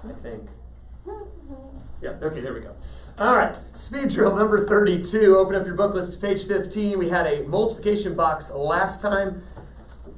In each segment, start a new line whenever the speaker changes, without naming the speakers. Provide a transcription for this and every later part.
I think. Yeah, okay, there we go. All right, speed drill number 32. Open up your booklets to page 15. We had a multiplication box last time.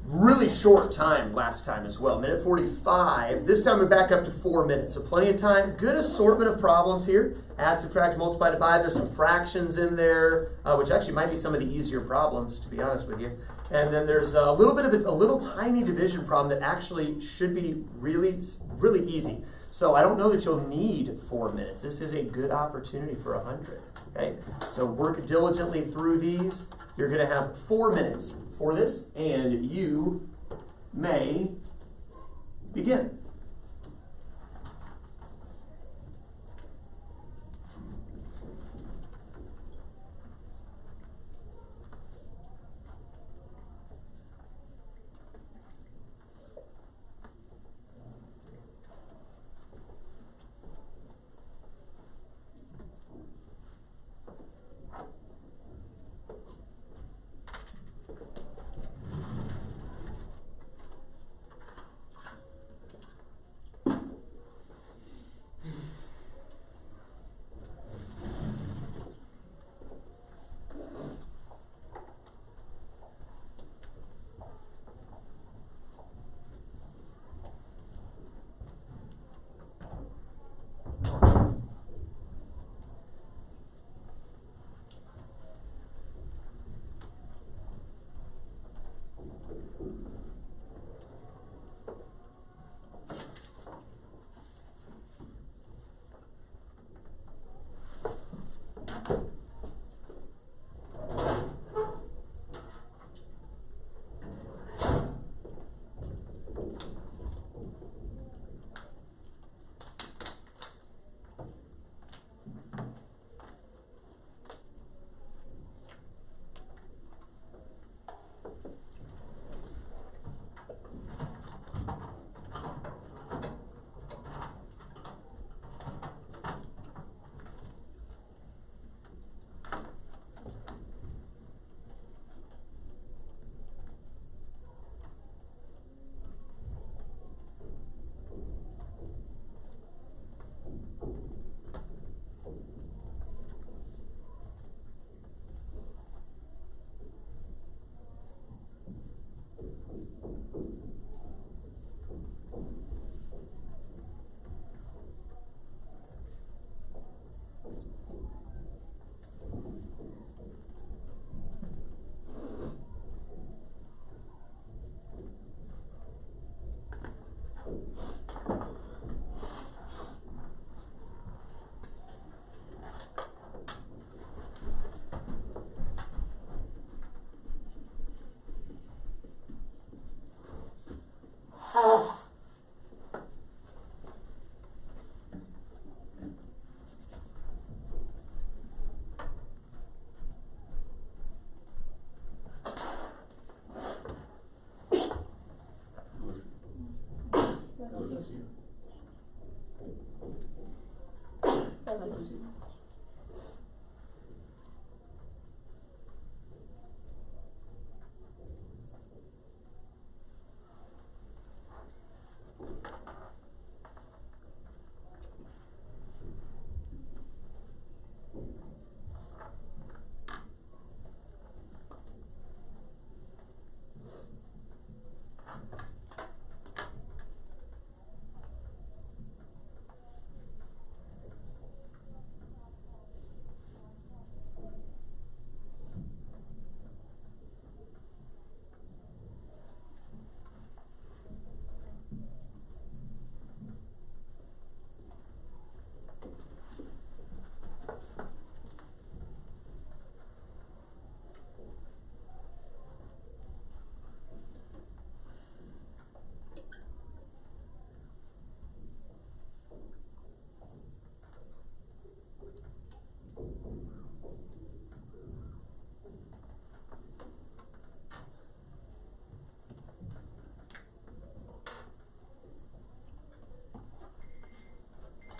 Really short time last time as well, minute 45. This time we're back up to 4 minutes, so plenty of time. Good assortment of problems here. Add, subtract, multiply, divide. There's some fractions in there, which actually might be some of the easier problems, to be honest with you. And then there's a little bit of a little tiny division problem that actually should be really, really easy. So I don't know that you'll need 4 minutes. This is a good opportunity for 100. Okay, so work diligently through these. You're going to have 4 minutes for this, and you may begin.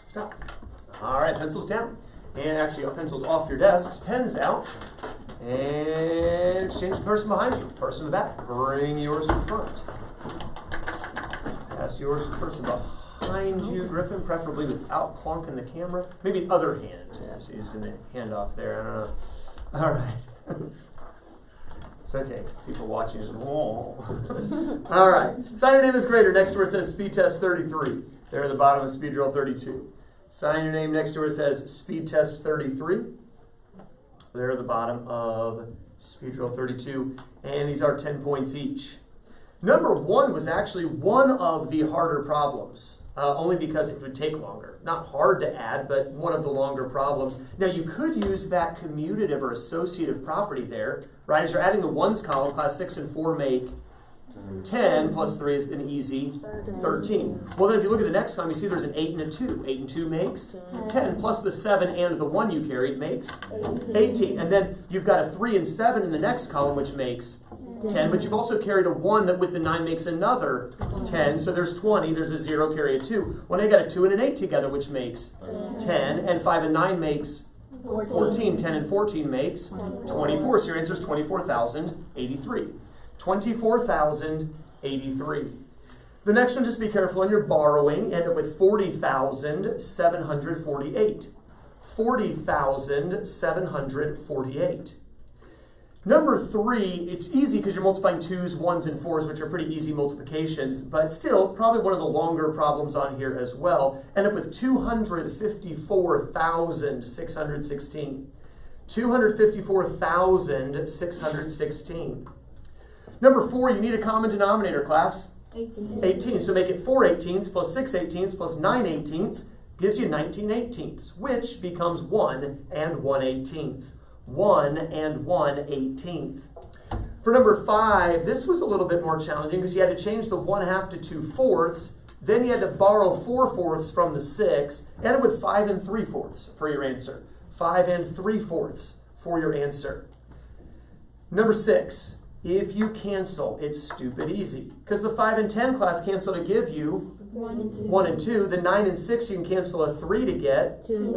Stop. All right, pencils down. And actually, pencils off your desks, pens out. And exchange the person behind you, person in the back. Bring yours to the front. Pass yours to the person behind behind you, Griffin, preferably without clunking the camera. Maybe other hand. Yeah, so used in the handoff there. I don't know. All right. It's okay. People watching is whoa. All right. Sign your name as greater next to where it says speed test 33. There at the bottom of speed drill 32. Sign your name next to where it says speed test 33. There at the bottom of speed drill 32. And these are 10 points each. Number 1 was actually one of the harder problems, only because it would take longer. Not hard to add, but one of the longer problems. Now, you could use that commutative or associative property there, right? As you're adding the ones column, class 6 and 4 make 10 plus 3 is an easy 13. Well, then if you look at the next column, you see there's an 8 and a 2. 8 and 2 makes 10 plus the 7 and the 1 you carried makes 18. And then you've got a 3 and 7 in the next column, which makes 10, but you've also carried a 1 that with the 9 makes another 10, so there's 20, there's a 0, carry a 2. Well, now you got a 2 and an 8 together, which makes 10, and 5 and 9 makes 14, 10 and 14 makes 24, so your answer is 24,083. 24,083. The next one, just be careful on your borrowing, end up with 40,748. 40,748. Number 3, it's easy because you're multiplying 2s, 1s, and 4s, which are pretty easy multiplications, but still probably one of the longer problems on here as well. End up with 254,616. 254,616. Number 4, you need a common denominator, class. 18. So make it 4 18ths plus 6 18ths plus 9 18ths gives you 19 18ths, which becomes 1 and 1 18th. 1 and 1 18th. For number 5, this was a little bit more challenging because you had to change the 1/2 to 2/4. Then you had to borrow 4/4 from the 6. Ended with 5 and 3/4 for your answer. 5 and 3/4 for your answer. Number 6, if you cancel, it's stupid easy. Because the 5 and 10 class cancel to give you 1 and 2. The 9 and 6, you can cancel a 3 to get 2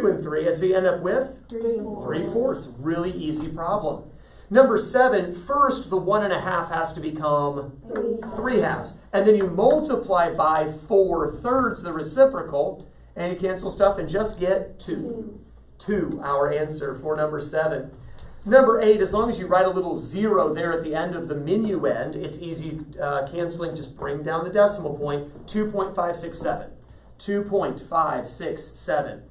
and 3. And so you end up with 3/4. Really easy problem. Number 7, first the 1 1/2 has to become 3/2. And then you multiply by 4/3, the reciprocal, and you cancel stuff and just get 2. 2, our answer for number 7. Number 8, as long as you write a little 0 there at the end of the minuend, it's easy canceling. Just bring down the decimal point. 2.567. 2.567.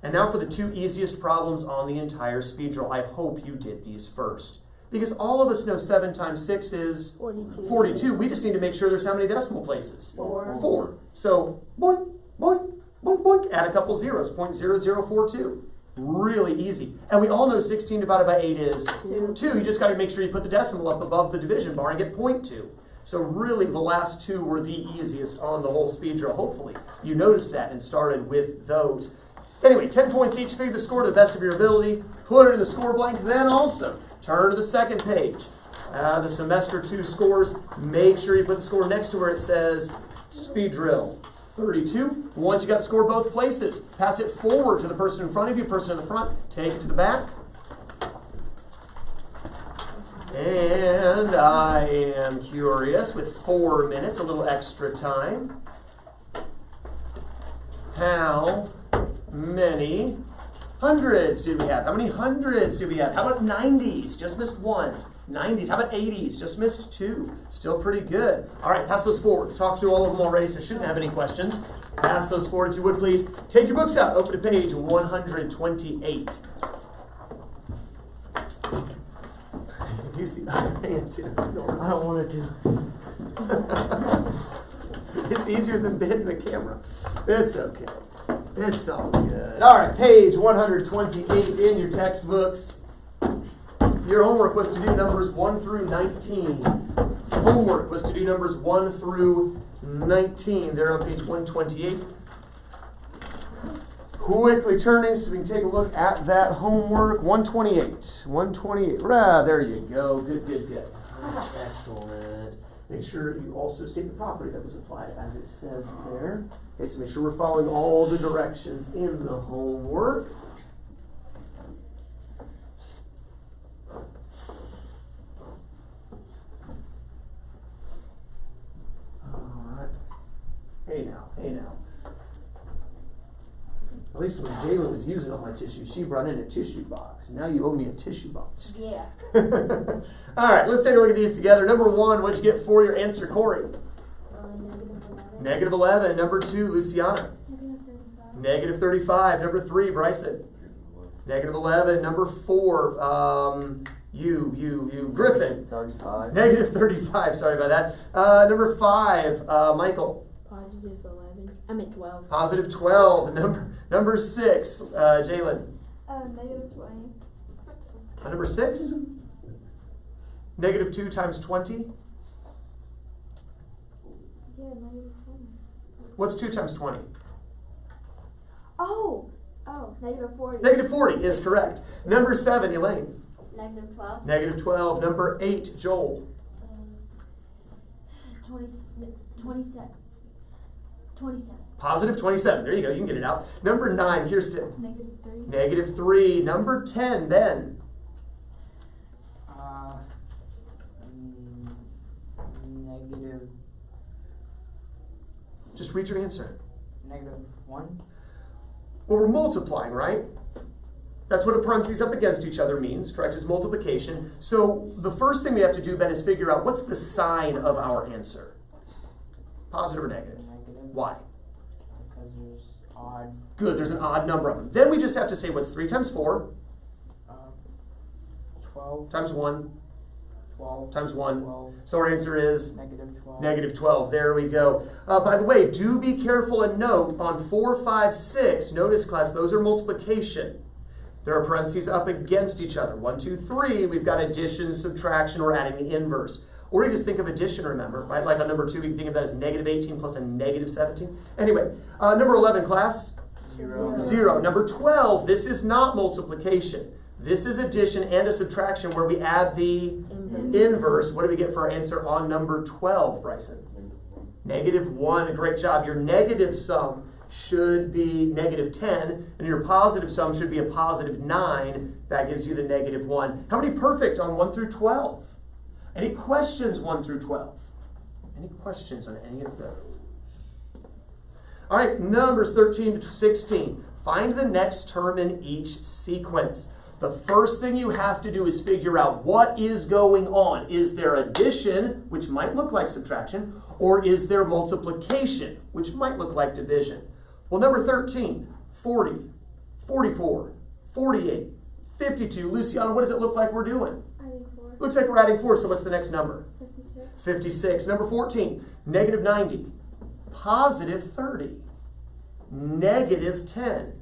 And now for the 2 easiest problems on the entire speed drill. I hope you did these first. Because all of us know 7 times 6 is 42. We just need to make sure there's how many decimal places? 4. So, boink, boink, boink, boink. Add a couple zeros. 0.0042. Really easy. And we all know 16 divided by 8 is 2. You just got to make sure you put the decimal up above the division bar and get 0.2. So really the last 2 were the easiest on the whole speed drill. Hopefully you noticed that and started with those. Anyway, 10 points each. Figure the score to the best of your ability. Put it in the score blank. Then also turn to the second page. The semester 2 scores. Make sure you put the score next to where it says speed drill 32. Once you got the score both places, pass it forward to the person in front of you, person in the front, take it to the back. And I am curious, with 4 minutes, a little extra time, how many hundreds do we have? How many hundreds do we have? How about 90s? Just missed 1. 90s. How about 80s? Just missed 2. Still pretty good. All right, pass those forward. Talked through all of them already, so shouldn't have any questions. Pass those forward if you would, please. Take your books out. Open to page 128. Use the other hand.
I don't want to do.
It's easier than hitting the camera. It's okay. It's all good. All right, page 128 in your textbooks. Your homework was to do numbers 1 through 19. Homework was to do numbers 1 through 19. They're on page 128. Quickly turning so we can take a look at that homework. 128. 128. Ah, there you go. Good, good, good. Excellent. Make sure you also state the property that was applied as it says there. Okay, so make sure we're following all the directions in the homework. Hey now, At least when Jalen was using all my tissue, she brought in a tissue box. Now you owe me a tissue box.
Yeah.
All right, let's take a look at these together. Number 1, what'd you get for your answer, Corey?
Negative 11.
-11. Number 2, Luciana.
Negative 35.
-35. Number 3, Bryson. -11. Number 4, you, Griffin.
35.
-35. Sorry about that. Number 5, Michael.
Positive 11. I meant 12.
Positive 12. Number 6, Jalen.
Negative 20.
Number 6. -2 times 20.
Yeah, negative 20.
What's 2 times 20?
Oh, negative 40.
-40 is correct. Number 7, Elaine.
Negative 12.
-12. Number 8, Joel.
27.
Positive 27. There you go. You can get it out. Number 9, Kirsten.
Negative 3.
-3. Number 10, Ben.
Negative.
Just read your answer.
-1.
Well, we're multiplying, right? That's what a parentheses up against each other means, correct? Is multiplication. So the first thing we have to do, Ben, is figure out what's the sign of our answer. Positive or negative?
Negative.
Why?
Because there's odd.
Good, there's an odd number of them. Then we just have to say what's 3 times 4
12.
times 1
12.
times 1.
12.
So our answer is
-12.
-12. There we go. By the way, do be careful and note on 4, 5, 6. Notice, class, those are multiplication. There are parentheses up against each other. 1, 2, 3, we've got addition, subtraction, or adding the inverse. Or you just think of addition, remember, right? Like on number 2, you can think of that as -18 plus a -17. Anyway, number 11, class?
0.
0. Number 12, this is not multiplication. This is addition and a subtraction where we add the inverse. What do we get for our answer on number 12, Bryson? -1. Great job. Your negative sum should be -10, and your positive sum should be a +9. That gives you the -1. How many perfect on 1 through 12? Any questions 1 through 12? Any questions on any of those? All right, numbers 13 to 16. Find the next term in each sequence. The first thing you have to do is figure out what is going on. Is there addition, which might look like subtraction, or is there multiplication, which might look like division? Well, number 13, 40, 44, 48, 52. Luciana, what does it look like we're doing?
Adding 4.
Looks like we're adding 4, so what's the next number?
56.
56. Number 14, -90, +30, -10.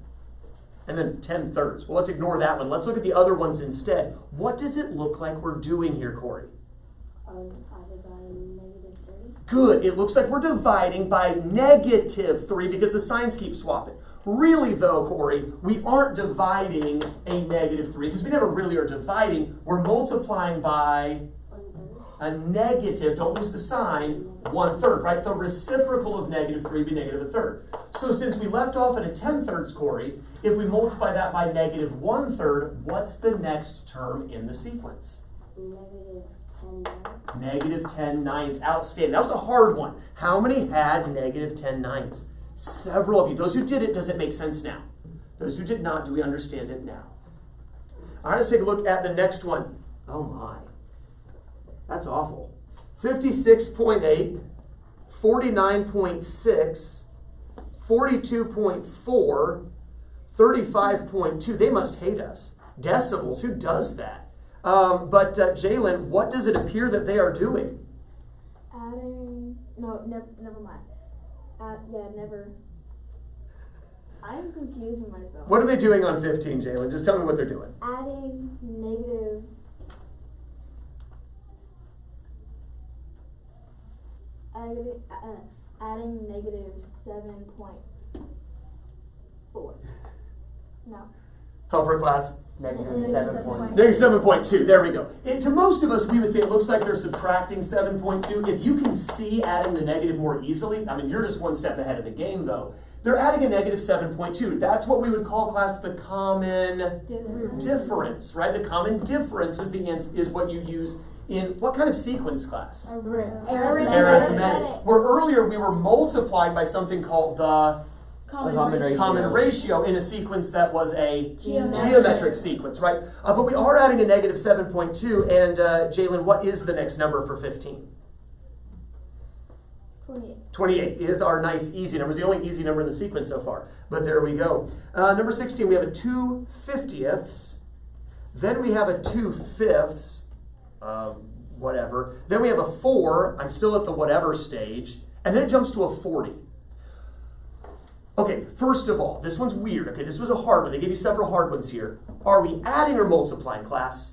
And then 10/3. Well, let's ignore that one. Let's look at the other ones instead. What does it look like we're doing here, Corey?
Divided by negative 30.
Good. It looks like we're dividing by -3 because the signs keep swapping. Really, though, Corey, we aren't dividing a -3 because we never really are dividing. We're multiplying by a negative, don't lose the sign, 1/3, right? The reciprocal of -3 would be -1/3. So since we left off at a 10/3, Corey, if we multiply that by -1/3, what's the next term in the sequence?
Negative 10
-10 9.
ninths.
Outstanding. That was a hard one. How many had -10 9? Several of you. Those who did it, does it make sense now? Those who did not, do we understand it now? All right, let's take a look at the next one. Oh my. That's awful. 56.8, 49.6, 42.4, 35.2. They must hate us. Decimals, who does that? But Jalen, what does it appear that they are doing?
Adding. No, never mind. Never. I'm confusing myself.
What are they doing on 15, Jalen? Just tell me what they're doing.
Adding negative. Adding negative 7.4. No.
Helper class.
-7.
There's 7.2. There we go. To most of us, we would say it looks like they're subtracting 7.2. If you can see adding the negative more easily, I mean, you're just one step ahead of the game, though. They're adding a -7.2. That's what we would call, class, the common difference, right? The common difference is what you use in what kind of sequence, class?
Arithmetic.
Arithmetic. Where earlier we were multiplying by something called the common ratio in a sequence that was a
Geometric.
geometric sequence, right? But we are adding a negative 7.2, and Jalen, what is the next number for 15?
28.
28 is our nice easy number. It's the only easy number in the sequence so far. But there we go. Number 16, we have a 2/50ths. Then we have a 2/5, whatever. Then we have a 4. I'm still at the whatever stage. And then it jumps to a 40. Okay, first of all, this one's weird. Okay, this was a hard one. They gave you several hard ones here. Are we adding or multiplying, class?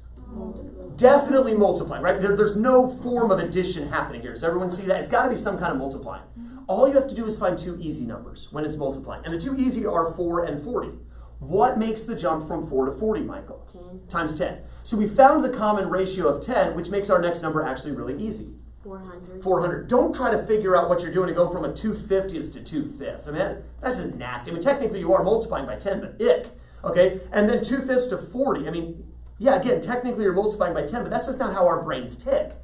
Definitely multiplying, right? There's no form of addition happening here. Does everyone see that? It's got to be some kind of multiplying. All you have to do is find two easy numbers when it's multiplying. And the two easy are 4 and 40. What makes the jump from 4 to 40, Michael?
10.
Times 10. So we found the common ratio of 10, which makes our next number actually really easy.
400.
400. Don't try to figure out what you're doing to go from a 2/50ths to 2/5. I mean, that's just nasty. I mean, technically you are multiplying by 10, but ick. Okay? And then 2/5 to 40. I mean, yeah, again, technically you're multiplying by 10, but that's just not how our brains tick.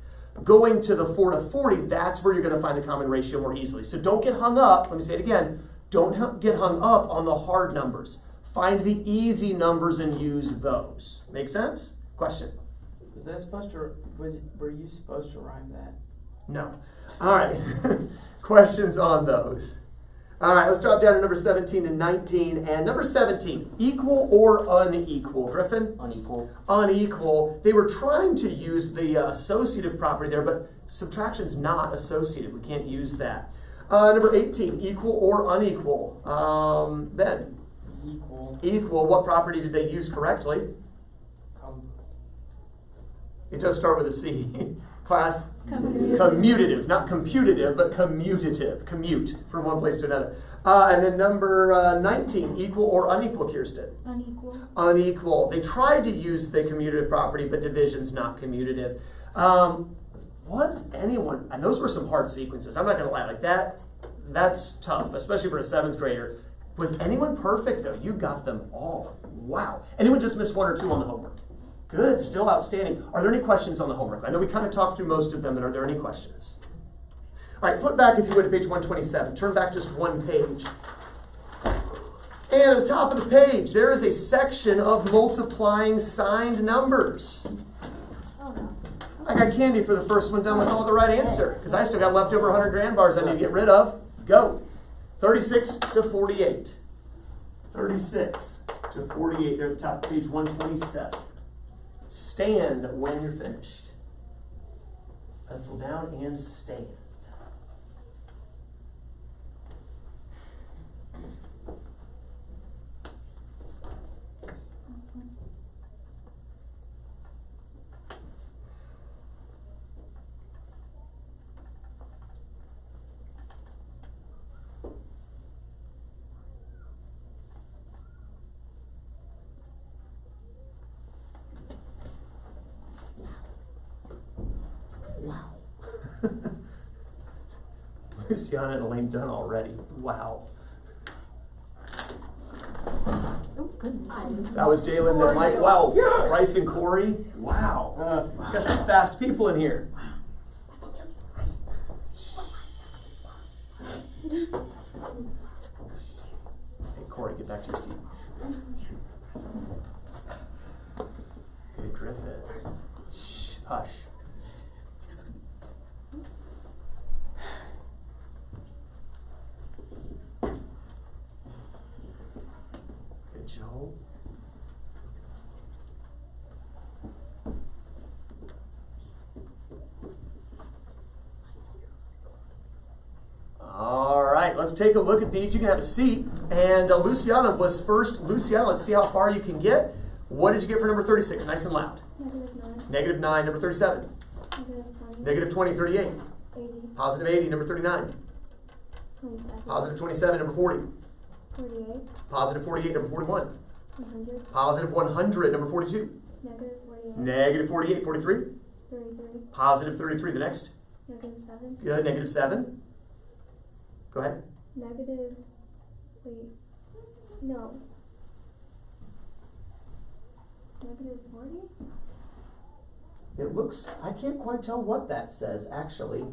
Going to the 4 to 40, that's where you're going to find the common ratio more easily. So don't get hung up. Let me say it again. Don't get hung up on the hard numbers. Find the easy numbers and use those. Make sense? Question?
Was that supposed to, were you supposed to rhyme that?
No. All right. Questions on those? All right, let's drop down to number 17 and 19. And number 17, equal or unequal? Griffin?
Unequal.
Unequal. They were trying to use the associative property there, but subtraction's not associative. We can't use that. Number 18, equal or unequal? Ben?
Equal.
Equal. What property did they use correctly? It does start with a C. Class? Commutative. Not computative, but commutative. Commute from one place to another. And then number 19, equal or unequal, Kirsten?
Unequal.
Unequal. They tried to use the commutative property, but division's not commutative. Was anyone, and those were some hard sequences. I'm not going to lie, like that's tough, especially for a 7th grader. Was anyone perfect, though? You got them all. Wow. Anyone just missed 1 or 2 on the homework? Good, still outstanding. Are there any questions on the homework? I know we kind of talked through most of them, but are there any questions? All right, flip back, if you would, to page 127. Turn back just one page. And at the top of the page, there is a section of multiplying signed numbers.
Oh no.
I got candy for the first one done with all the right answer, because I still got leftover 100 grand bars I need to get rid of. Go. 36 to 48. 36 to 48, there at the top of page 127. Stand when you're finished. Pencil down and stand. Wow. Luciana and Elaine done already. Wow.
Oh, goodness.
That was Jalen and Mike. Wow. Bryce and Corey. Wow. Got some fast people in here. Hey, Corey, get back to your seat. Good, Griffith. Shh, hush. Good, Joe. All right, let's take a look at these. You can have a seat. And Luciana was first. Luciana, let's see how far you can get. What did you get for number 36? Nice and loud.
-9.
-9. Number 37.
-20.
-20. 38.
80.
Positive 80. Number 39.
27.
Positive 27. Number 40.
48.
Positive 48. Number 41.
100.
Positive 100. Number 42.
-48.
Negative 48. 43.
33.
Positive 33. The next.
-7.
Good. -7. Go ahead.
Negative. Wait. No. -40?
It looks, I can't quite tell what that says, actually.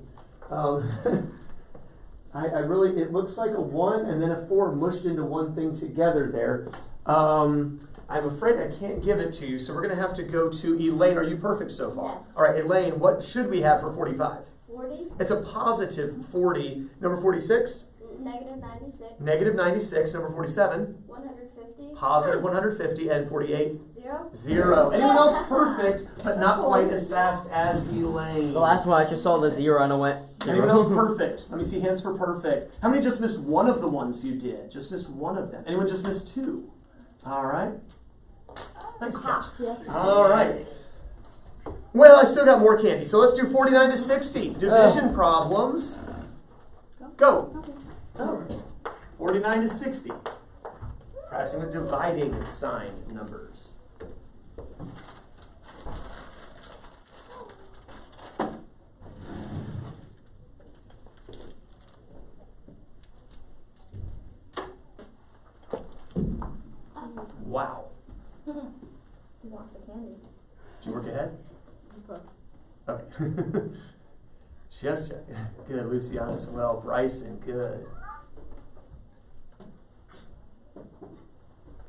I really, it looks like a 1 and then a 4 mushed into one thing together there. I'm afraid I can't give it to you, so we're going to have to go to Elaine. Are you perfect so far?
Yes.
All right, Elaine, what should we have for 45?
40.
It's a positive 40. Number 46?
Negative 96.
Negative 96. Number 47?
150.
Positive 150. And 48?
0.
0. Anyone else perfect, but not quite as fast as Elaine?
The last one I just saw the 0 and I went.
Anyone else perfect? Let me see hands for perfect. How many just missed one of the ones you did? Just missed one of them. Anyone just missed 2? All right. Nice catch. All right. Well, I still got more candy, so let's do 49 to 60. Division problems. Go. 49 to 60. Practicing with dividing signed numbers. Wow.
He wants the candy.
Did you work ahead? Okay. Just checking. Good. Luciana as well. Bryson, good.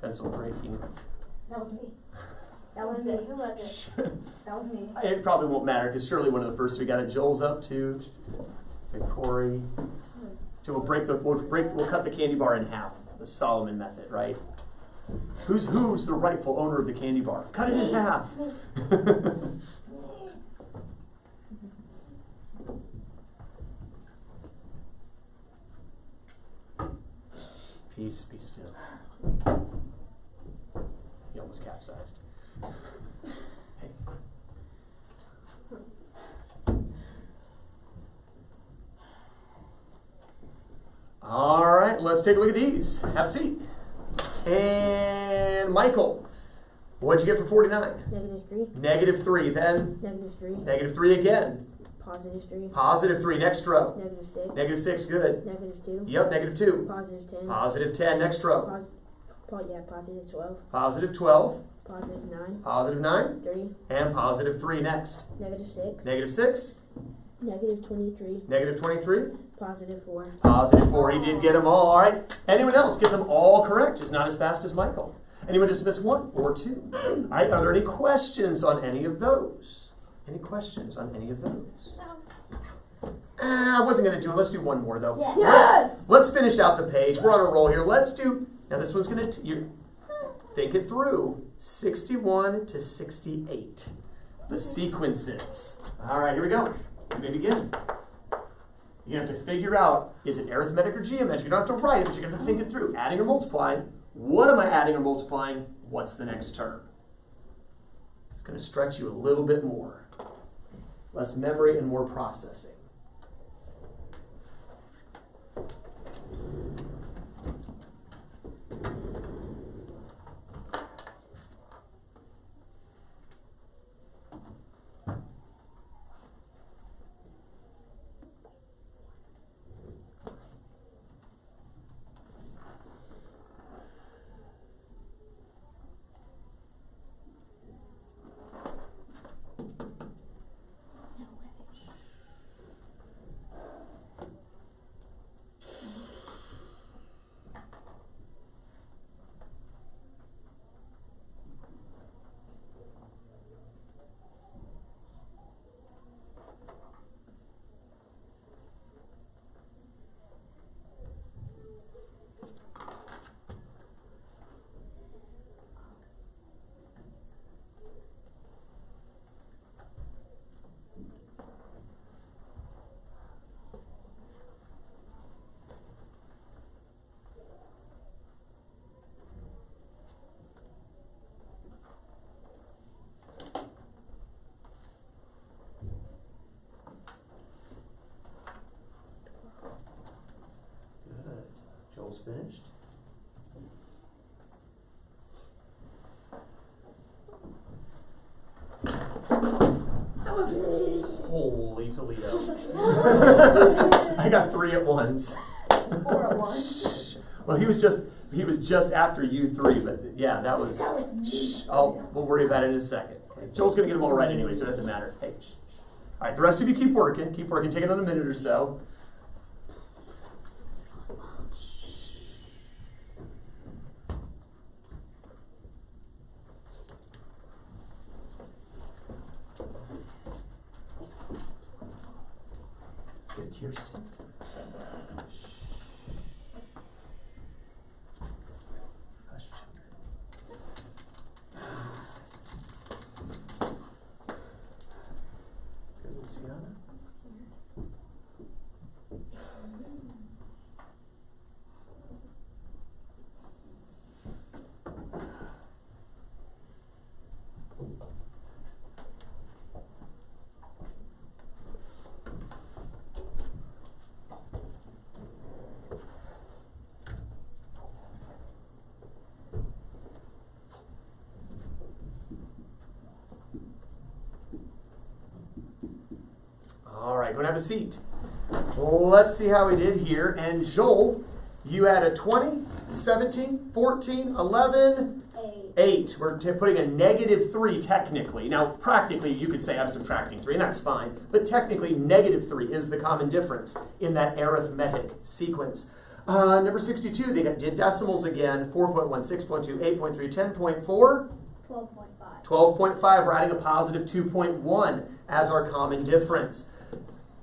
Pencil breaking.
That was me. That was it. Who was it? That was me.
It probably won't matter because surely one of the first we got it. Joel's up too. Okay, Corey. So we'll cut the candy bar in half. The Solomon method, right? Who's the rightful owner of the candy bar? Cut it in half. Peace, be still. He almost capsized. Hey. All right, let's take a look at these. Have a seat. And Michael, what'd you get for 49?
-3.
-3, then
-3.
-3 again.
+3.
+3, next row.
-6.
-6, good.
-2.
Yep, -2.
+10.
+10, next row.
+12.
+12.
+9.
+9.
3.
And +3 next.
-6.
-6.
-23.
-23.
+4.
+4. He did get them all. All right. Anyone else get them all correct? Just not as fast as Michael. Anyone just miss 1 or 2? All right. Are there any questions on any of those? Any questions on any of those? I wasn't going to do it. Let's do one more, though.
Yes.
Let's finish out the page. We're on a roll here. Let's do, now this one's going to, think it through. 61 to 68. The sequences. All right, here we go. You may begin. You have to figure out, is it arithmetic or geometry? You don't have to write it, but you're going to think it through. Adding or multiplying. What am I adding or multiplying? What's the next term? It's going to stretch you a little bit more. Less memory and more processing. Joel's finished. Holy Toledo. I got 3 at once.
4 at once.
Well, he was just after you 3, but yeah, that was we'll worry about it in a second. Joel's gonna get them all right anyway, so it doesn't matter. Hey, all right, the rest of you keep working, take another minute or so. Kirsten. Hush, Good, Luciana. All right, go and have a seat. Let's see how we did here. And Joel, you had a 20, 17, 14, 11, 8. We're putting a -3 technically. Now, practically, you could say I'm subtracting 3, and that's fine. But technically, -3 is the common difference in that arithmetic sequence. Number 62, they did decimals again. 4.1, 6.2, 8.3, 10.4.
12.5.
12.5, we're adding a positive 2.1 as our common difference.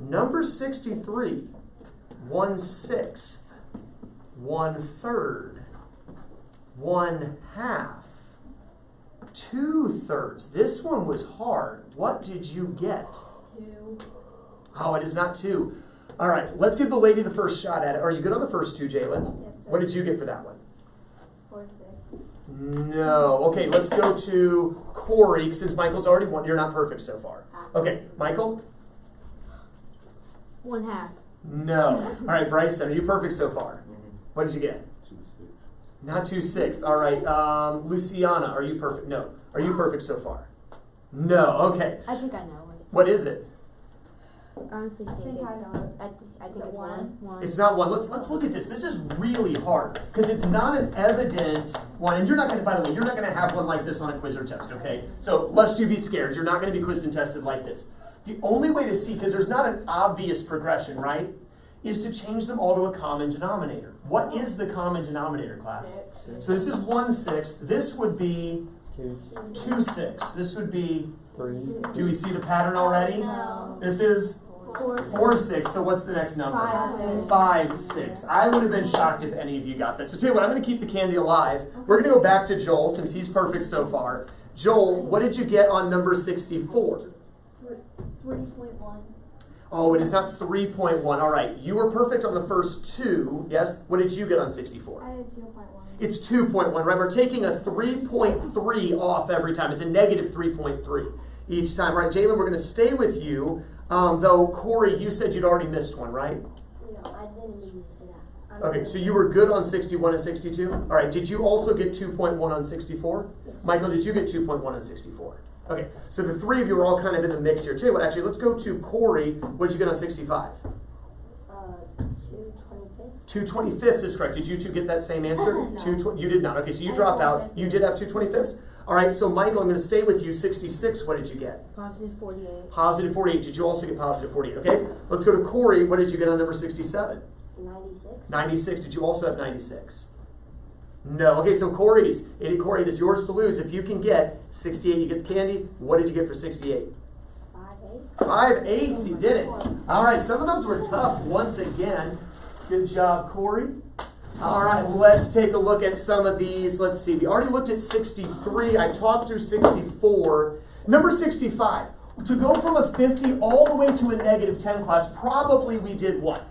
Number 63, 1/6, 1/3, 1/2, 2/3. This one was hard. What did you get?
2.
Oh, it is not 2. All right, let's give the lady the first shot at it. Are you good on the first two, Jalen?
Yes, sir.
What did you get for that one?
4, 6.
No. Okay, let's go to Corey, since Michael's already won. You're not perfect so far. Okay, Michael?
1/2.
No. All right, Bryson, are you perfect so far? What did you get?
2/6.
Not 2/6. All right, Luciana, are you perfect? No. Are you perfect so far? No. Okay.
I think I know it.
What is it?
Honestly,
I think I know it.
I think
Is it
it's
1?
1.
It's not 1. Let's look at this. This is really hard because it's not an evident one. And you're not going to, by the way, you're not going to have one like this on a quiz or test, okay? So lest you be scared, you're not going to be quizzed and tested like this. The only way to see, because there's not an obvious progression, right, is to change them all to a common denominator. What is the common denominator, class?
6.
So this is 1/6. This would be
2,
2/6. This would be,
3,
do we see the pattern already?
No.
This is 4/6. So what's the next number? 5/6. I would have been shocked if any of you got that. So tell you what, I'm going to keep the candy alive. We're going to go back to Joel since he's perfect so far. Joel, what did you get on number 64?
3.1.
Oh, it is not 3.1. All right, you were perfect on the first two. Yes? What did you get on 64?
I had 0.1.
It's 2.1, right? We're taking a 3.3 off every time. It's a -3.3 each time. Right, Jalen, we're going to stay with you. Though, Corey, you said you'd already missed one, right?
No, I didn't mean to say that.
Okay, so you were good on 61 and 62? All right, did you also get 2.1 on 64?
Yes.
Michael, did you get 2.1 on 64? Okay, so the three of you are all kind of in the mix here too. But actually, let's go to Corey. What did you get on 65?
2/25.
2/25 is correct. Did you two get that same answer?
No.
You did not. Okay, so you drop out. You did have 2/25. All right, so Michael, I'm going to stay with you. 66, what did you get?
Positive 48.
Positive 48. Did you also get positive 48? Okay, let's go to Corey. What did you get on number 67?
96.
96. Did you also have 96? No. Okay, so Corey, it is yours to lose. If you can get 68, you get the candy. What did you get for 68?
5/8.
5/8. You did it. All right, some of those were tough once again. Good job, Corey. All right, let's take a look at some of these. Let's see. We already looked at 63. I talked through 64. Number 65. To go from a 50 all the way to a -10 class, probably we did what?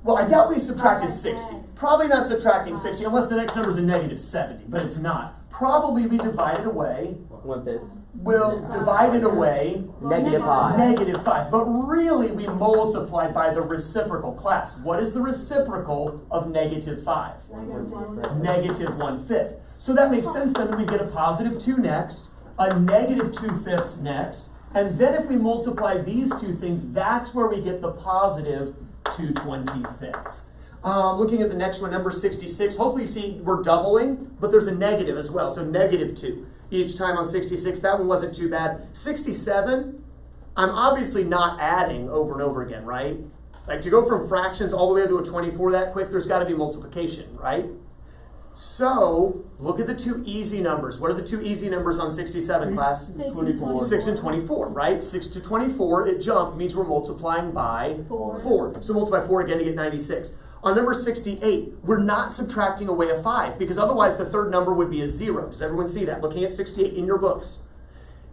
Well, I doubt we subtracted 60. Probably not subtracting 60 unless the next number is a -70, but it's not. Probably we divided away.
1/5.
We'll divide it away.
-5.
-5. But really we multiplied by the reciprocal class. What is the reciprocal of -5? -1/5. So that makes sense then that we get a +2 next, a -2/5 next, and then if we multiply these two things, that's where we get the +2/25. Looking at the next one, number 66, hopefully you see we're doubling, but there's a negative as well, so -2 each time on 66. That one wasn't too bad. 67, I'm obviously not adding over and over again, right? Like to go from fractions all the way up to a 24 that quick, there's got to be multiplication, right? So, look at the two easy numbers. What are the two easy numbers on 67, class? 6 and 24, right? 6 to 24, it jumped, means we're multiplying by 4. So multiply 4 again to get 96. On number 68, we're not subtracting away a 5, because otherwise the third number would be a 0. Does everyone see that? Looking at 68 in your books.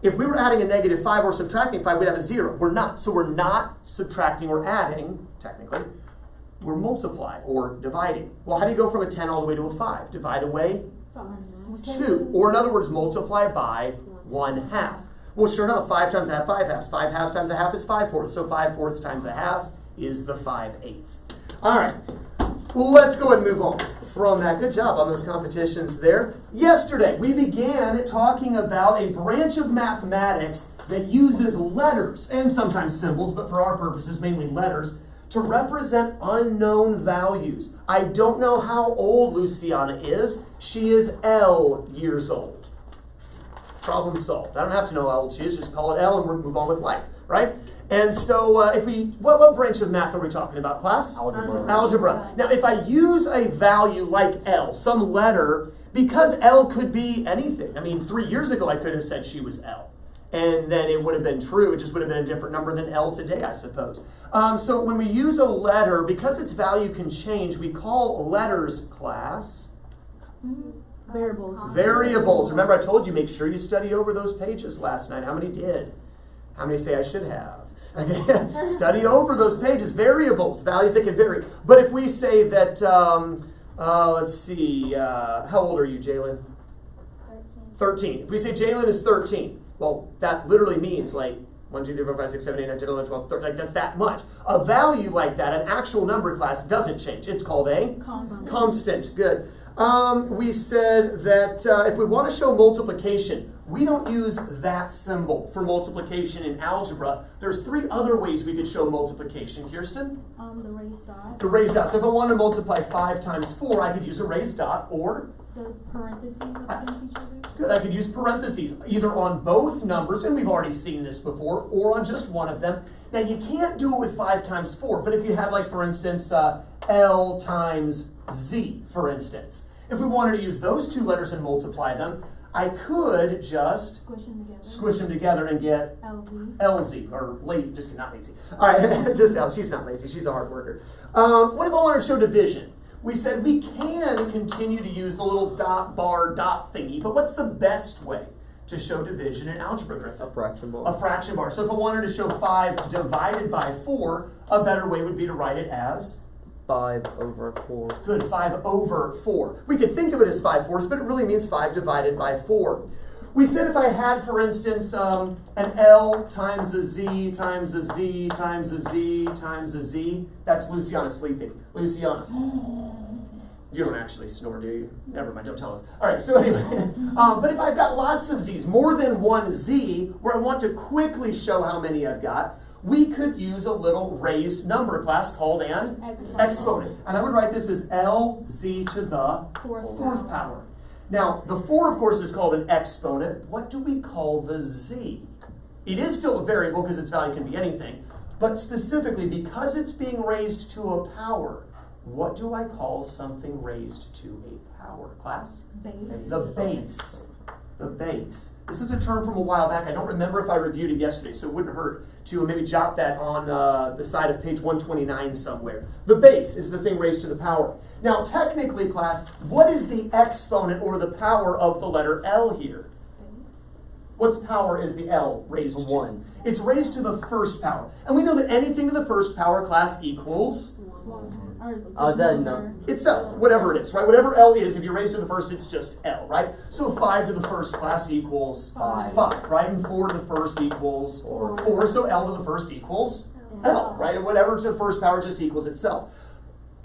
If we were adding a negative 5 or subtracting 5, we'd have a 0. We're not. So we're not subtracting or adding, technically. We're multiplying or dividing. Well, how do you go from a 10 all the way to a 5? Divide away 2. Or in other words, multiply by 1/2. Well, sure enough, 5 times a half, 5 halves. 5 halves times a half is 5/4. So 5/4 times a half is the 5/8. All right. Well, let's go ahead and move on from that. Good job on those competitions there. Yesterday, we began talking about a branch of mathematics that uses letters, and sometimes symbols, but for our purposes, mainly letters, to represent unknown values. I don't know how old Luciana is. She is L years old. Problem solved. I don't have to know how old she is. Just call it L and we'll move on with life, right? And so what branch of math are we talking about, class? Algebra. Now, if I use a value like L, some letter, because L could be anything. I mean, 3 years ago, I could have said she was L. And then it would have been true. It just would have been a different number than L today, I suppose. So when we use a letter, because its value can change, we call letters, class, variables. Remember, I told you, make sure you study over those pages last night. How many did? How many say I should have? Okay. Study over those pages. Variables, values that can vary. But if we say that, let's see, how old are you, Jalen? 13. If we say Jalen is 13, well, that literally means like 1, 2, 3, 4, 5, 6, 7, 8, 9, 10, 11, 12, 13, like that's that much. A value like that, an actual number, class, doesn't change. It's called a constant. Good. We said that if we want to show multiplication, we don't use that symbol for multiplication in algebra. There's 3 other ways we could show multiplication. Kirsten?
The raised dot.
The raised dot. So if I want to multiply 5 times 4, I could use a raised dot, or
The parentheses up against each other.
good, I could use parentheses, either on both numbers, and we've already seen this before, or on just one of them. Now, you can't do it with 5 times 4, but if you had, like, for instance, L times Z, for instance, if we wanted to use those 2 letters and multiply them, I could just squish them together and get LZ, or lazy, just not lazy. All right, just L, she's not lazy, she's a hard worker. What if I wanted to show division? We said we can continue to use the little dot, bar, dot thingy, but what's the best way to show division in algebra, Griffin?
A fraction bar.
A fraction bar. So if I wanted to show 5 divided by 4, a better way would be to write it as?
5 over 4.
Good, 5 over 4. We could think of it as 5/4, but it really means 5 divided by 4. We said if I had, for instance, an L times a Z times a Z times a Z times a Z, that's Luciana sleeping. Luciana, you don't actually snore, do you? Never mind, don't tell us. All right, so anyway, but if I've got lots of Z's, more than one Z, where I want to quickly show how many I've got, we could use a little raised number, class, called an exponent. And I would write this as LZ to the 4th power. Now, the 4, of course, is called an exponent. What do we call the Z? It is still a variable because its value can be anything. But specifically, because it's being raised to a power, what do I call something raised to a power, class?
Base.
The base. The base. This is a term from a while back. I don't remember if I reviewed it yesterday, so it wouldn't hurt to maybe jot that on the side of page 129 somewhere. The base is the thing raised to the power. Now, technically, class, what is the exponent or the power of the letter L here? What's power is the L raised to?
1.
It's raised to the 1st power. And we know that anything to the 1st power, class, equals
No.
itself, whatever it is, right? Whatever L is, if you raise to the 1st, it's just L, right? So 5 to the 1st, class, equals 5, right? And 4 to the 1st equals 4. So L to the 1st equals L, right? Whatever to the 1st power just equals itself.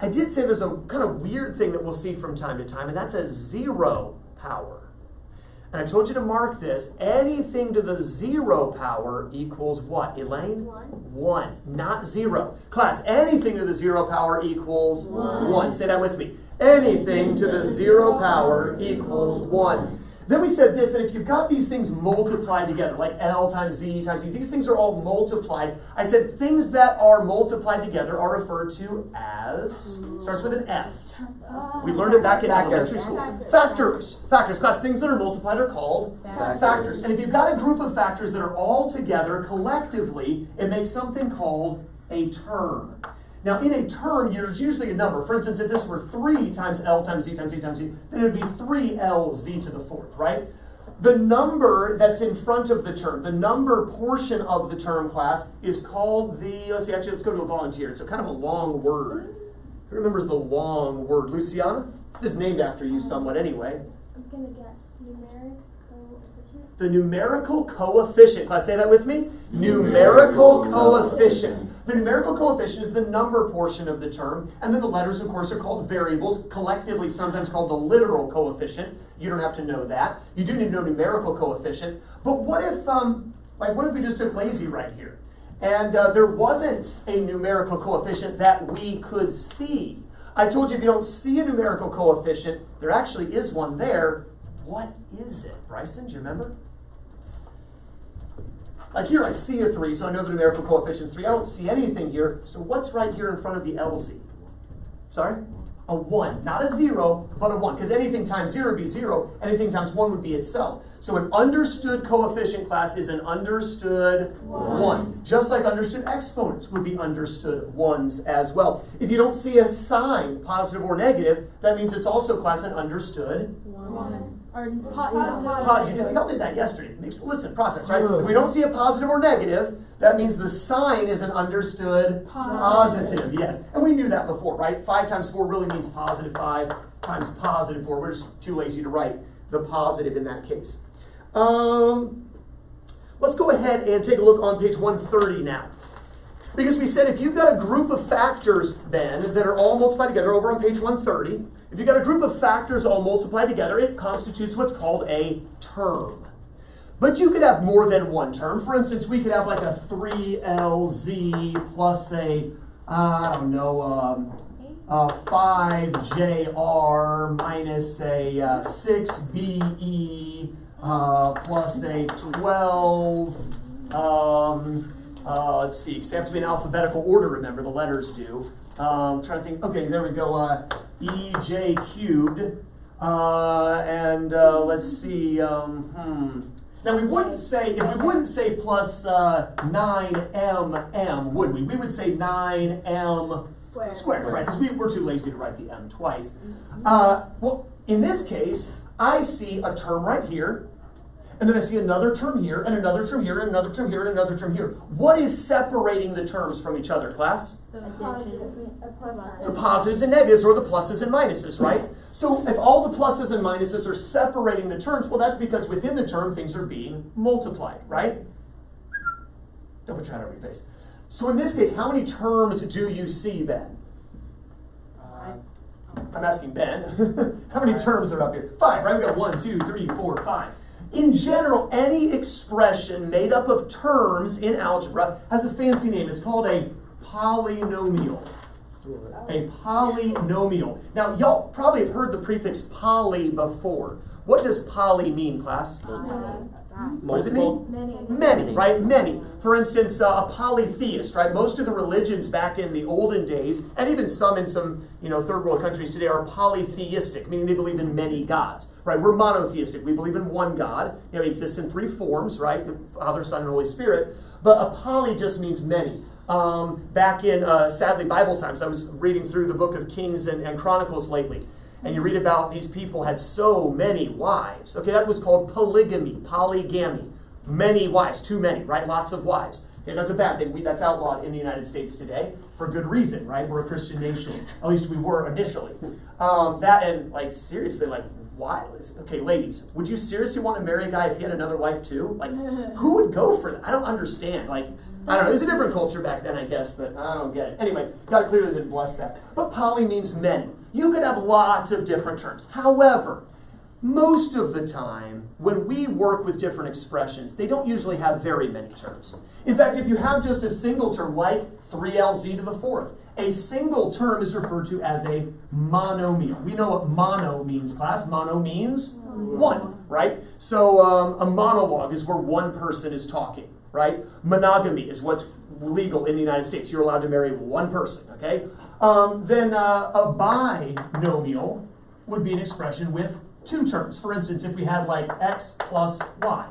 I did say there's a kind of weird thing that we'll see from time to time, and that's a 0 power. And I told you to mark this. Anything to the 0 power equals what, Elaine? 1, not 0. Class, anything to the 0 power equals 1. Say that with me. Anything to the 0 power equals 1. Then we said this, that if you've got these things multiplied together, like L times Z, these things are all multiplied. I said things that are multiplied together are referred to as, starts with an F. We learned it back in elementary school. Factors. Factors. Class, things that are multiplied are called factors. And if you've got a group of factors that are all together collectively, it makes something called a term. Now, in a term, there's usually a number. For instance, if this were 3 times L times Z times Z times Z, then it would be 3LZ to the 4th, right? The number that's in front of the term, the number portion of the term, class, is called the, let's go to a volunteer. It's a kind of a long word. Who remembers the long word? Luciana? It is named after you somewhat anyway.
I'm gonna guess numeric coefficient.
The numerical coefficient. Class, say that with me. Numerical coefficient. The numerical coefficient is the number portion of the term, and then the letters, of course, are called variables, collectively sometimes called the literal coefficient. You don't have to know that. You do need to know numerical coefficient. But what if we just took lazy right here, and there wasn't a numerical coefficient that we could see? I told you if you don't see a numerical coefficient, there actually is one there. What is it? Bryson, do you remember? Like here I see a 3, so I know the numerical coefficient is 3. I don't see anything here, so what's right here in front of the LZ? Sorry? A 1. Not a 0, but a 1. Because anything times 0 would be 0, anything times 1 would be itself. So an understood coefficient, class, is an understood 1. Just like understood exponents would be understood 1s as well. If you don't see a sign, positive or negative, that means it's also, class, an understood
1. Or
Y'all did that yesterday. Listen, process, right? If we don't see a positive or negative, that means the sign is an understood positive. Yes. And we knew that before, right? 5 times 4 really means positive 5 times positive 4. We're just too lazy to write the positive in that case. Let's go ahead and take a look on page 130 now. Because we said if you've got a group of factors then that are all multiplied together over on page 130, if you've got a group of factors all multiplied together, it constitutes what's called a term. But you could have more than one term. For instance, we could have like a 3LZ plus a, 5JR minus a 6BE plus a 12, let's see, because they have to be in alphabetical order, remember, the letters do. Trying to think, okay, there we go, EJ cubed, and let's see, Now we wouldn't say, plus 9mm, would we? We would say 9m squared, right? Because we're too lazy to write the m twice. Well, in this case, I see a term right here, and then I see another term here, and another term here, and another term here, and another term here. What is separating the terms from each other, class? The positives and negatives, or the pluses and minuses, right? So if all the pluses and minuses are separating the terms, well, that's because within the term, things are being multiplied, right? Don't put your hand over your face. So in this case, how many terms do you see, Ben? I'm asking Ben. How many terms are up here? 5, right? We've got 1, 2, 3, 4, 5. In general, any expression made up of terms in algebra has a fancy name. It's called a polynomial. A polynomial. Now, y'all probably have heard the prefix poly before. What does poly mean, class? What does it mean? Many, right? Many. For instance, a polytheist, right? Most of the religions back in the olden days, and even some in some, third world countries today, are polytheistic, meaning they believe in many gods, right? We're monotheistic. We believe in one God. He exists in 3 forms, right? The Father, Son, and Holy Spirit. But a poly just means many. Back in, sadly, Bible times, I was reading through the book of Kings and Chronicles lately. And you read about these people had so many wives. Okay, that was called polygamy, polygamy. Many wives, too many, right? Lots of wives. Okay, that's a bad thing. That's outlawed in the United States today for good reason, right? We're a Christian nation. At least we were initially. Seriously, why? Okay, ladies, would you seriously want to marry a guy if he had another wife too? Who would go for that? I don't understand. I don't know. It was a different culture back then, I guess, but I don't get it. Anyway, God clearly didn't bless that. But poly means many. You could have lots of different terms. However, most of the time, when we work with different expressions, they don't usually have very many terms. In fact, if you have just a single term, like 3LZ to the 4th, a single term is referred to as a monomial. We know what mono means, class. Mono means 1, right? So a monologue is where one person is talking, right? Monogamy is what's legal in the United States. You're allowed to marry one person, okay? Then a binomial would be an expression with two terms. For instance, if we had like x plus y.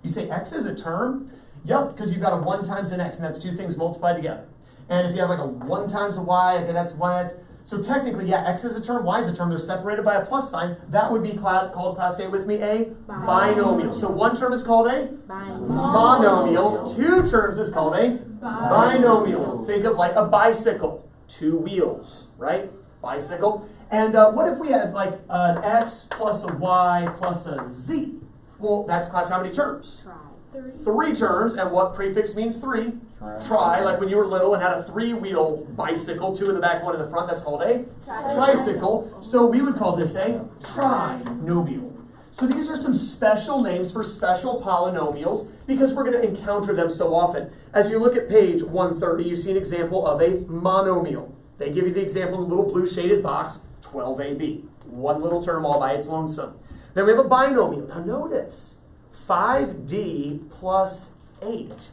You say x is a term? Yep, because you've got a 1 times an x, and that's two things multiplied together. And if you have like a 1 times a y, okay, that's y. So technically, yeah, x is a term, y is a term. They're separated by a plus sign. That would be called, class, say it with me, a binomial. So one term is called a monomial. Two terms is called a binomial. Think of like a bicycle. 2 wheels, right? Bicycle. And what if we had like an x plus a y plus a z? Well, that's class how many terms? 3 terms, and what prefix means 3? Tri, like when you were little and had a 3-wheel bicycle, 2 in the back, 1 in the front, that's called a tricycle. So we would call this a trinomial. So these are some special names for special polynomials because we're going to encounter them so often. As you look at page 130, you see an example of a monomial. They give you the example in the little blue shaded box, 12ab. One little term all by its lonesome. Then we have a binomial. Now notice, 5d plus 8.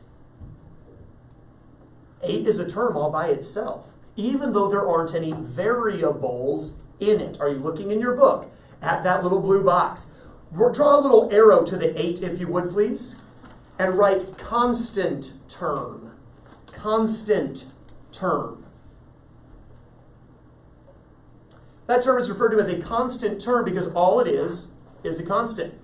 8 is a term all by itself, even though there aren't any variables in it. Are you looking in your book at that little blue box? Draw a little arrow to the 8, if you would, please, and write constant term. Constant term. That term is referred to as a constant term because all it is a constant.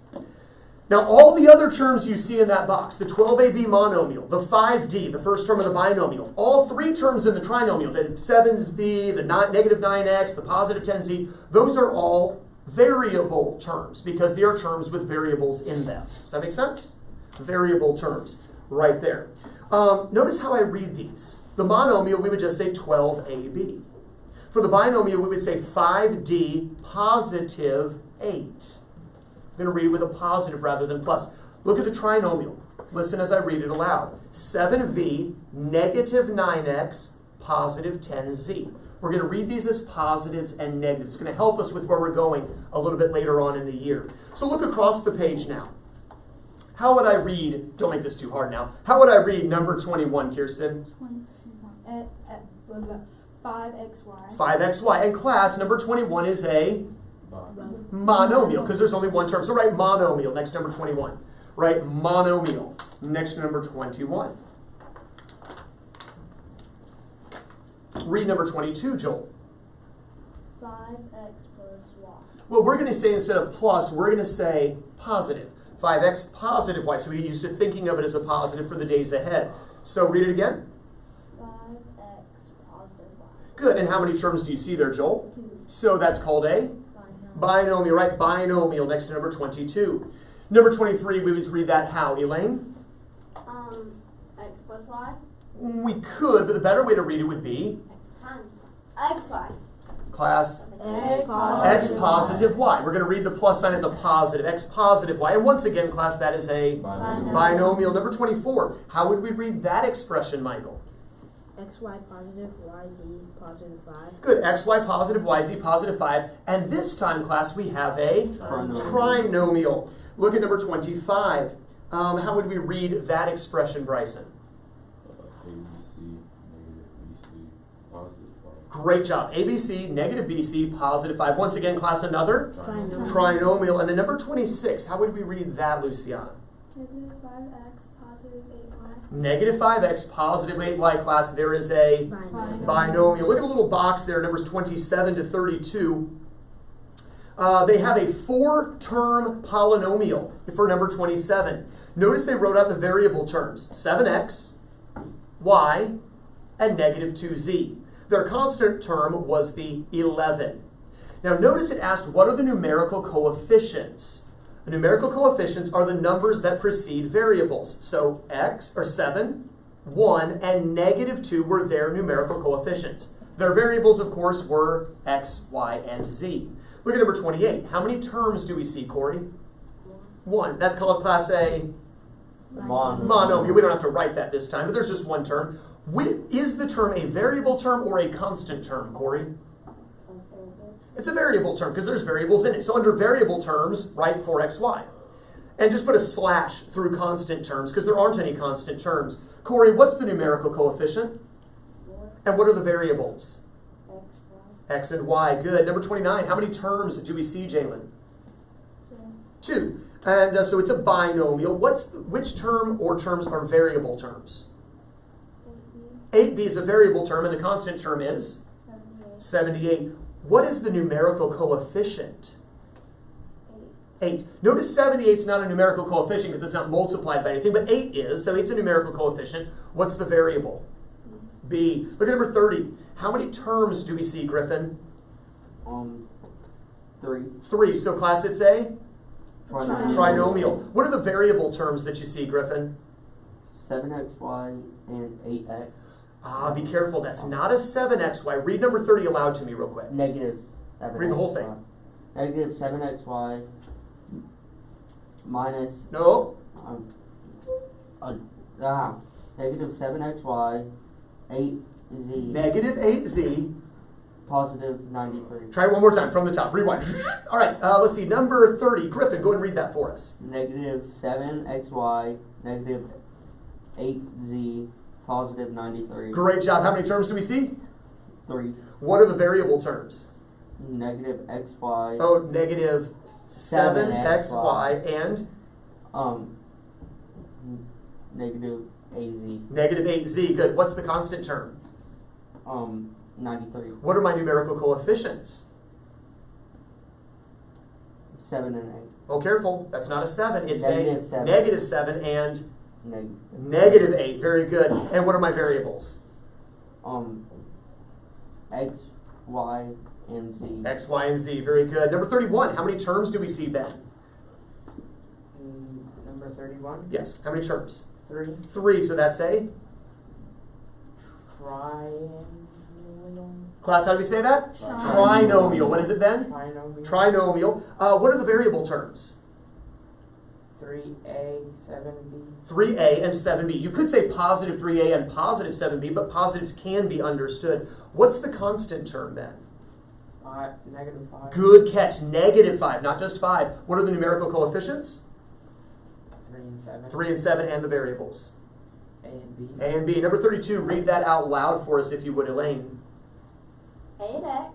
Now, all the other terms you see in that box, the 12ab monomial, the 5d, the first term of the binomial, all 3 terms in the trinomial, the 7b, the negative 9x, the positive 10z, those are all variable terms because they are terms with variables in them. Does that make sense? Variable terms, right there. Notice how I read these. The monomial, we would just say 12ab. For the binomial, we would say 5d positive 8. I'm going to read it with a positive rather than plus. Look at the trinomial. Listen as I read it aloud. 7v, negative 9x, positive 10z. We're going to read these as positives and negatives. It's going to help us with where we're going a little bit later on in the year. So look across the page now. How would I read, don't make this too hard now, how would I read number 21, Kirsten?
21. 5xy.
5xy. And class, number 21 is a monomial, because there's only one term. So write monomial next to number 21. Write monomial next to number 21. Read number 22, Joel.
5x plus y.
Well, we're going to say instead of plus, we're going to say positive. 5x positive y. So we get used to thinking of it as a positive for the days ahead. So read it again.
5x positive y.
Good. And how many terms do you see there, Joel?
2.
So that's called a binomial, right? Binomial next to number 22. Number 23, we would read that how, Elaine?
X plus y.
We could, but the better way to read it would be
X y.
class x positive y. We're going to read the plus sign as a positive, x positive y. And once again, class, that is a binomial. Number 24, how would we read that expression, Michael?
xy positive, yz positive 5.
Good, xy positive, yz positive 5. And this time, class, we have a trinomial. Look at number 25. How would we read that expression, Bryson?
ABC, negative BC, positive 5.
Great job. ABC, negative BC, positive 5. Once again, class, another trinomial. And then number 26, how would we read that, Luciana?
Negative 5x positive 8y.
Negative 5x, positive 8y, class. There is a binomial. Look at the little box there, numbers 27 to 32. They have a 4-term polynomial for number 27. Notice they wrote out the variable terms, 7x, y, and negative 2z. Their constant term was the 11. Now notice it asked, what are the numerical coefficients? The numerical coefficients are the numbers that precede variables. So x, or 7, 1, and negative 2 were their numerical coefficients. Their variables, of course, were x, y, and z. Look at number 28. How many terms do we see, Corey? 1. That's called class A monomial. We don't have to write that this time, but there's just one term. Is the term a variable term or a constant term, Corey? It's a variable term because there's variables in it. So under variable terms, write 4xy. And just put a slash through constant terms because there aren't any constant terms. Corey, what's the numerical coefficient?
4
And what are the variables?
x,
X and Y. Good. Number 29, how many terms do we see, Jalen?
2,
2. And so it's a binomial. Which term or terms are variable terms?
8b,
8b is a variable term and the constant term is
78,
78. What is the numerical coefficient?
8,
8. Notice 78 is not a numerical coefficient because it's not multiplied by anything, but 8 is, so 8 is a numerical coefficient. What's the variable? B. Look at number 30. How many terms do we see, Griffin?
3.
3. So class, it's a
Trinomial.
trinomial. What are the variable terms that you see, Griffin?
7xy and 8x.
Ah, be careful. That's not a 7xy. Read number 30 aloud to me real quick.
Negative 7xy.
Read the whole thing.
Negative 7xy minus
No.
negative 7xy 8z
Negative 8z.
positive 93.
Try it one more time from the top. Rewind. All right. Let's see. Number 30. Griffin, go ahead and read that for us.
Negative 7xy negative 8z positive 93.
Great job. How many terms do we see?
3.
What are the variable terms?
Negative xy
Oh, negative 7xy and
negative az
negative 8z. Good. What's the constant term?
93.
What are my numerical coefficients?
7 and 8.
Oh, careful. That's not a 7. It's
Negative
a
7.
negative 7 and
Negative.
negative 8. Very good. And what are my variables?
X, Y, and Z.
X, Y, and Z. Very good. Number 31. How many terms do we see, Ben?
Number 31,
Yes. How many terms?
3,
3. So that's a
trinomial,
class. How do we say that? Trinomial. What is it, Ben? Trinomial. What are the variable terms?
3a, 7b,
3a and 7b. You could say positive 3a and positive 7b, but positives can be understood. What's the constant term then?
negative 5,
Good catch. Negative 5, not just 5. What are the numerical coefficients?
3 and 7,
3 and 7 and the variables.
a and b,
A and B. Number 32, read that out loud for us if you would, Elaine.
8x,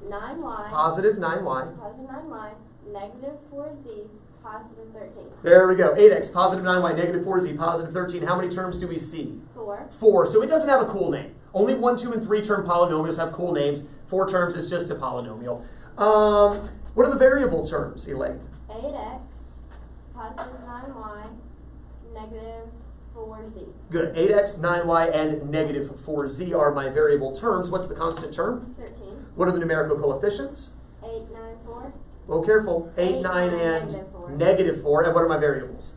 9y,
Positive 9y.
positive 9y, negative 4z, positive 13.
There we go. 8x, positive 9y, negative 4z, positive 13. How many terms do we see?
4,
4. So it doesn't have a cool name. Only 1, 2, and 3 term polynomials have cool names. 4 terms is just a polynomial. What are the variable terms, Elaine?
8x, positive 9y, negative 4z.
Good. 8x, 9y, and negative 4z are my variable terms. What's the constant term?
13,
What are the numerical coefficients?
8, 9, 4,
Oh, careful. 8, 9, and negative 4. And what are my variables?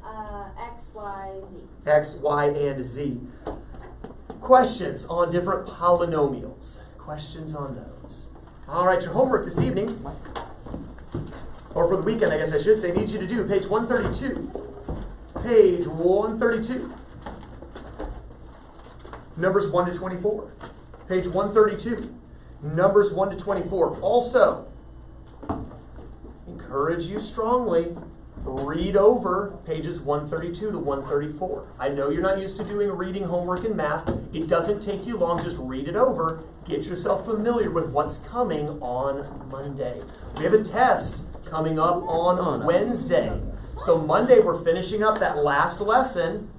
x, y, z.
X, Y, and Z. Questions on different polynomials? Questions on those? All right, your homework this evening, or for the weekend, I guess I should say, needs you to do page 132. Page 132. Numbers 1 to 24. Page 132. Numbers 1 to 24. Also, encourage you strongly, read over pages 132 to 134. I know you're not used to doing reading homework and math. It doesn't take you long. Just read it over. Get yourself familiar with what's coming on Monday. We have a test coming up on Wednesday. So Monday we're finishing up that last lesson.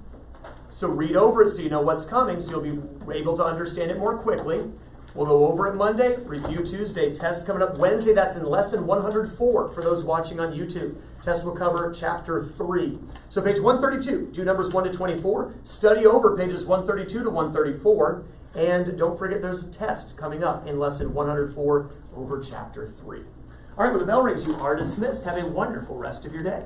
So read over it so you know what's coming, so you'll be able to understand it more quickly. We'll go over it Monday, review Tuesday, test coming up Wednesday. That's in lesson 104 for those watching on YouTube. Test will cover chapter 3. So page 132, do numbers 1 to 24. Study over pages 132 to 134. And don't forget there's a test coming up in lesson 104 over chapter 3. All right, when the bell rings, you are dismissed. Have a wonderful rest of your day.